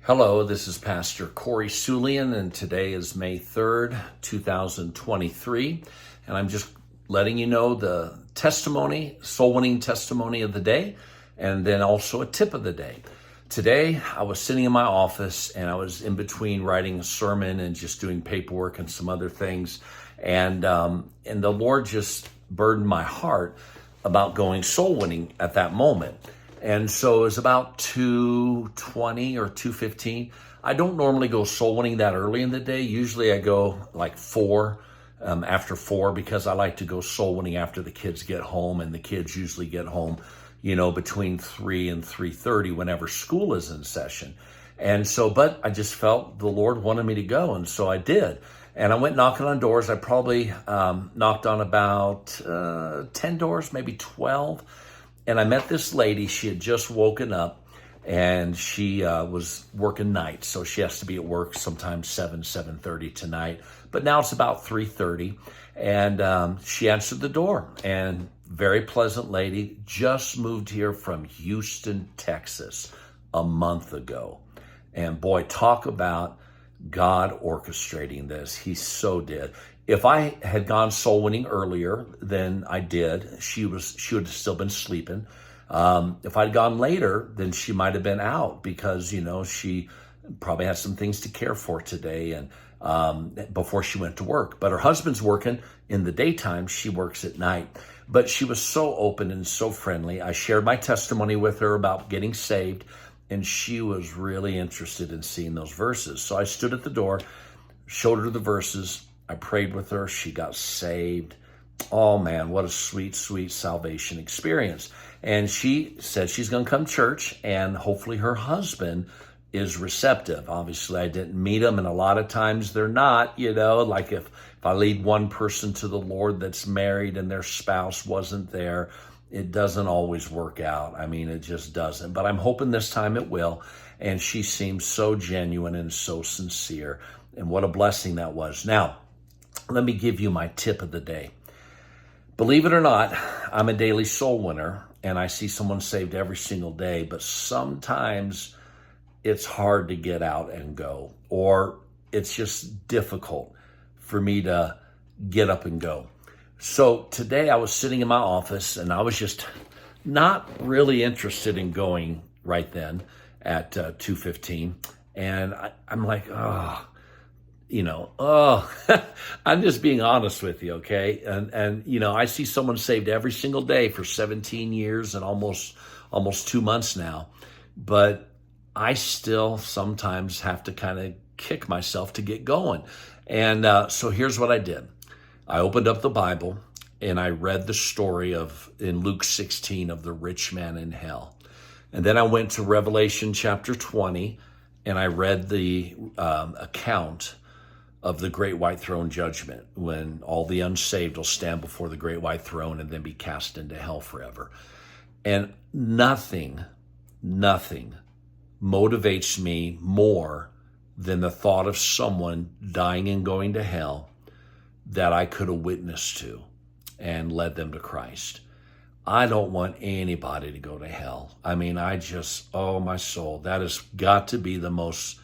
Hello, this is Pastor Corey Sulian, and today is May 3rd, 2023. And I'm just letting you know the testimony, soul-winning testimony of the day, and then also a tip of the day. Today, I was sitting in my office, and I was in between writing a sermon and just doing paperwork and some other things. And the Lord just burdened my heart about going soul-winning at that moment. And so it was about 2:20 or 2:15. I don't normally go soul winning that early in the day. Usually I go like after 4, because I like to go soul winning after the kids get home, and the kids usually get home, between 3 and 3:30 whenever school is in session. And so, but I just felt the Lord wanted me to go, and so I did. And I went knocking on doors. I probably knocked on about 10 doors, maybe 12. And I met this lady. She had just woken up, and she was working nights, so she has to be at work sometimes 7:30 tonight. But now it's about 3:30, and she answered the door. And very pleasant lady, just moved here from Houston, Texas, a month ago. And boy, talk about God orchestrating this. He so did. If I had gone soul winning earlier than I did, she would have still been sleeping. If I'd gone later, then she might have been out because, she probably had some things to care for today and before she went to work. But her husband's working in the daytime. She works at night. But she was so open and so friendly. I shared my testimony with her about getting saved, and she was really interested in seeing those verses. So I stood at the door, showed her the verses. I prayed with her. She got saved. Oh man, what a sweet, sweet salvation experience. And she said she's going to come to church, and hopefully her husband is receptive. Obviously, I didn't meet him, and a lot of times they're not, like if I lead one person to the Lord that's married and their spouse wasn't there, it doesn't always work out. I mean, it just doesn't. But I'm hoping this time it will. And she seems so genuine and so sincere. And what a blessing that was. Now, let me give you my tip of the day. Believe it or not, I'm a daily soul winner, and I see someone saved every single day, but sometimes it's hard to get out and go, or it's just difficult for me to get up and go. So today I was sitting in my office, and I was just not really interested in going right then at 2:15, and I'm like, I'm just being honest with you, okay? And I see someone saved every single day for 17 years and almost 2 months now, but I still sometimes have to kind of kick myself to get going. And so here's what I did. I opened up the Bible, and I read the story in Luke 16 of the rich man in hell. And then I went to Revelation chapter 20, and I read the account of the great white throne judgment, when all the unsaved will stand before the great white throne and then be cast into hell forever. And nothing motivates me more than the thought of someone dying and going to hell that I could have witnessed to and led them to Christ. I don't want anybody to go to hell. I mean, my soul, that has got to be the most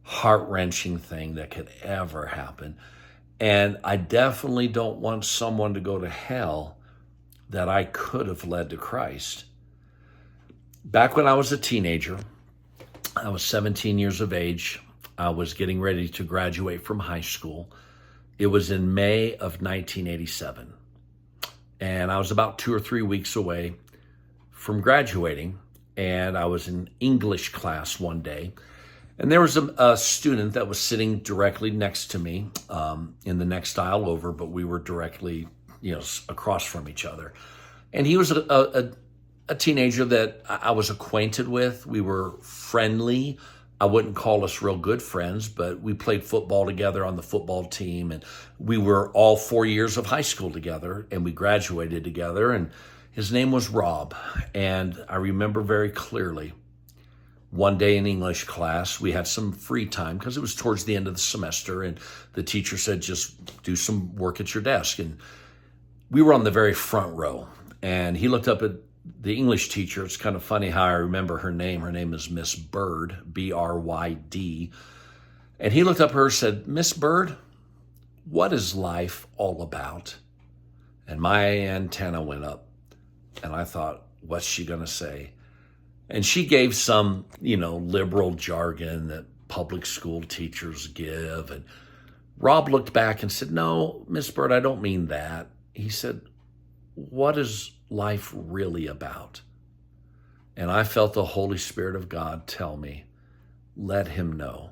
heart-wrenching thing that could ever happen. And I definitely don't want someone to go to hell that I could have led to Christ. Back when I was a teenager, I was 17 years of age. I was getting ready to graduate from high school. It was in May of 1987. And I was about 2 or 3 weeks away from graduating. And I was in English class one day. And there was a student that was sitting directly next to me in the next aisle over, but we were directly, across from each other. And he was a teenager that I was acquainted with. We were friendly. I wouldn't call us real good friends, but we played football together on the football team. And we were all 4 years of high school together, and we graduated together. And his name was Rob. And I remember very clearly, one day in English class, we had some free time because it was towards the end of the semester, and the teacher said, just do some work at your desk. And we were on the very front row, and he looked up at the English teacher, it's kind of funny how I remember her name. Her name is Miss Bird, B-R-Y-D. And he looked up at her and said, Miss Bird, what is life all about? And my antenna went up. And I thought, what's she going to say? And she gave some, liberal jargon that public school teachers give. And Rob looked back and said, no, Miss Bird, I don't mean that. He said, what is life really about? And I felt the Holy Spirit of God tell me, let him know.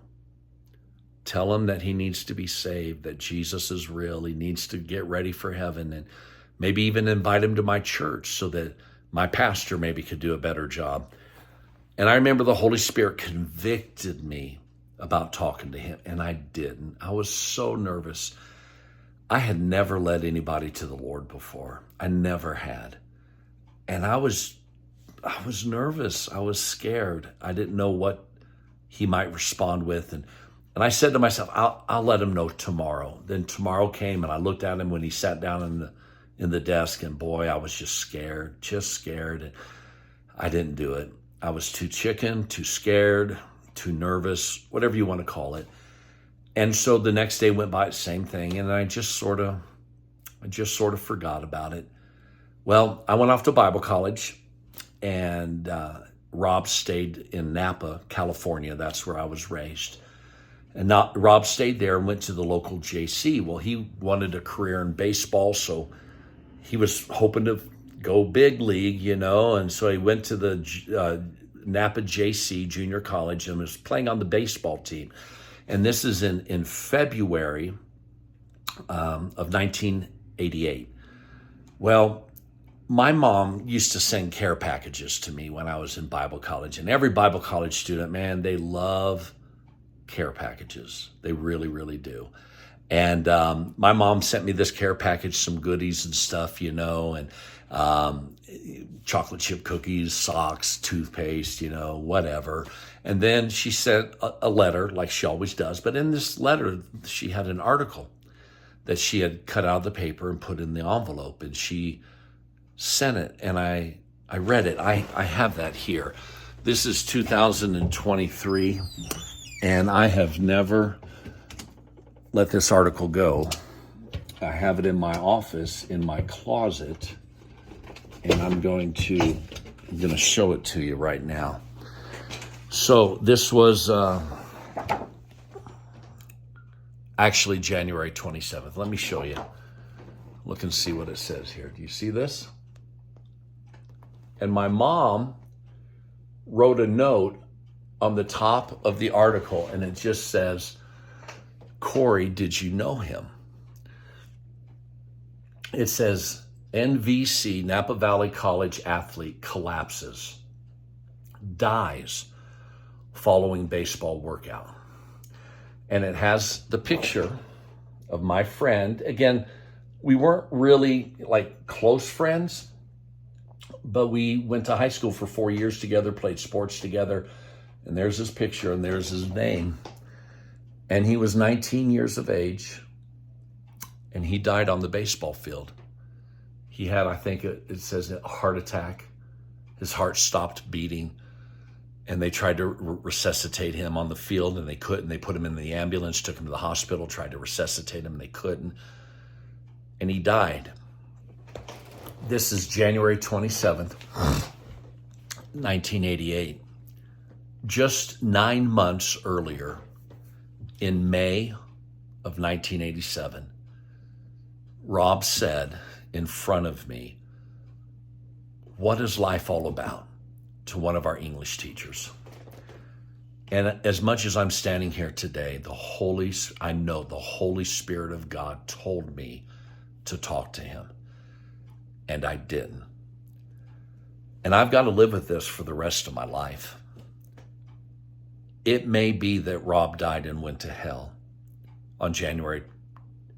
Tell him that he needs to be saved, that Jesus is real. He needs to get ready for heaven, and maybe even invite him to my church so that my pastor maybe could do a better job. And I remember the Holy Spirit convicted me about talking to him, and I didn't. I was so nervous. I had never led anybody to the Lord before. I never had. And I was nervous. I was scared. I didn't know what he might respond with. And I said to myself, I'll let him know tomorrow. Then tomorrow came, and I looked at him when he sat down in the desk, and boy, I was just scared. And I didn't do it. I was too chicken, too scared, too nervous, whatever you want to call it. And so the next day went by, same thing, and I just sort of forgot about it. Well, I went off to Bible college, and Rob stayed in Napa, California. That's where I was raised. And Rob stayed there and went to the local JC. Well, he wanted a career in baseball, so he was hoping to go big league, and so he went to the Napa JC Junior College and was playing on the baseball team. And this is in February of 1988. Well, my mom used to send care packages to me when I was in Bible college. And every Bible college student, man, they love care packages. They really, really do. And my mom sent me this care package, some goodies and stuff, and chocolate chip cookies, socks, toothpaste, whatever. And then she sent a letter like she always does. But in this letter, she had an article that she had cut out of the paper and put in the envelope. And she sent it. And I read it. I have that here. This is 2023. And I have never let this article go. I have it in my office, in my closet. And I'm going to show it to you right now. So this was actually January 27th. Let me show you. Look and see what it says here. Do you see this? And my mom wrote a note on the top of the article, and it just says, Corey, did you know him? It says, NVC, Napa Valley College athlete, collapses, dies following baseball workout. And it has the picture of my friend. Again, we weren't really like close friends, but we went to high school for 4 years together, played sports together. And there's his picture, and there's his name. And he was 19 years of age, and he died on the baseball field. He had, I think it says, a heart attack. His heart stopped beating, and they tried to resuscitate him on the field, and they couldn't. They put him in the ambulance, took him to the hospital, tried to resuscitate him, and they couldn't. And he died. This is January 27th, 1988. Just 9 months earlier, in May of 1987, Rob said in front of me, what is life all about? To one of our English teachers. And as much as I'm standing here today, I know the Holy Spirit of God told me to talk to him. And I didn't. And I've got to live with this for the rest of my life. It may be that Rob died and went to hell on January,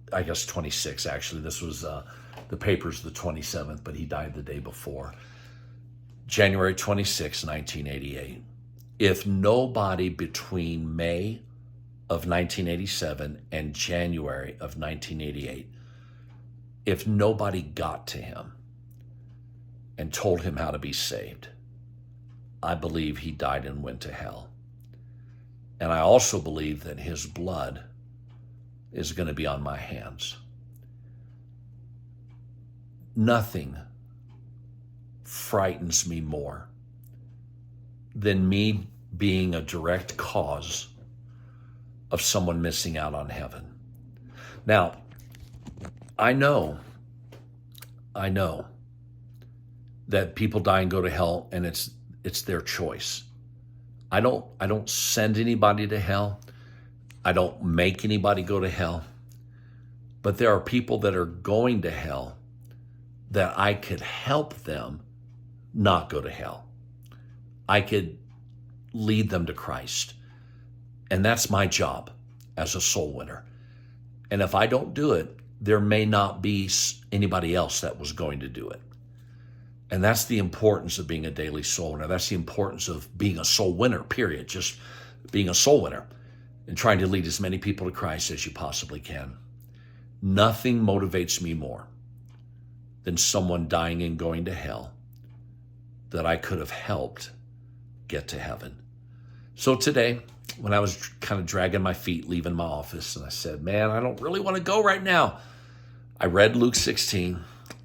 26th, actually. This was, the paper's the 27th, but he died the day before. January 26, 1988. If nobody between May of 1987 and January of 1988, if nobody got to him, and told him how to be saved. I believe he died and went to hell. And I also believe that his blood is going to be on my hands. Nothing frightens me more than me being a direct cause of someone missing out on heaven. Now, I know that people die and go to hell, and it's their choice. I don't send anybody to hell. I don't make anybody go to hell. But there are people that are going to hell that I could help them not go to hell. I could lead them to Christ. And that's my job as a soul winner. And if I don't do it, there may not be anybody else that was going to do it. And that's the importance of being a daily soul winner. That's the importance of being a soul winner, period. Just being a soul winner and trying to lead as many people to Christ as you possibly can. Nothing motivates me more than someone dying and going to hell that I could have helped get to heaven. So today, when I was kind of dragging my feet, leaving my office, and I said, man, I don't really want to go right now. I read Luke 16.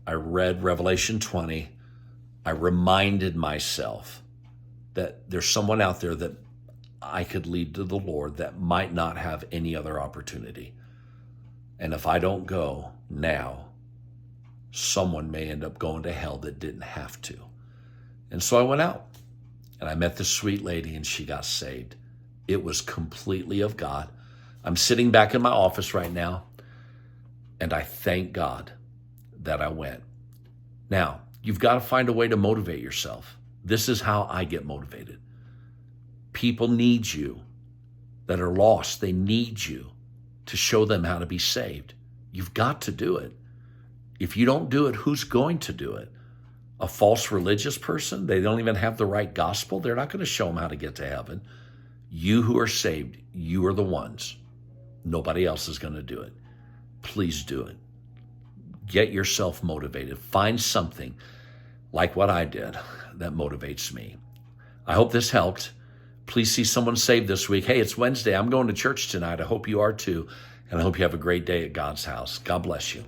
I read Revelation 20. I reminded myself that there's someone out there that I could lead to the Lord that might not have any other opportunity. And if I don't go now, someone may end up going to hell that didn't have to. And so I went out and I met this sweet lady and she got saved. It was completely of God. I'm sitting back in my office right now and I thank God that I went. Now, you've got to find a way to motivate yourself. This is how I get motivated. People need you that are lost. They need you to show them how to be saved. You've got to do it. If you don't do it, who's going to do it? A false religious person? They don't even have the right gospel. They're not going to show them how to get to heaven. You who are saved, you are the ones. Nobody else is going to do it. Please do it. Get yourself motivated. Find something like what I did that motivates me. I hope this helped. Please see someone saved this week. Hey, it's Wednesday. I'm going to church tonight. I hope you are too. And I hope you have a great day at God's house. God bless you.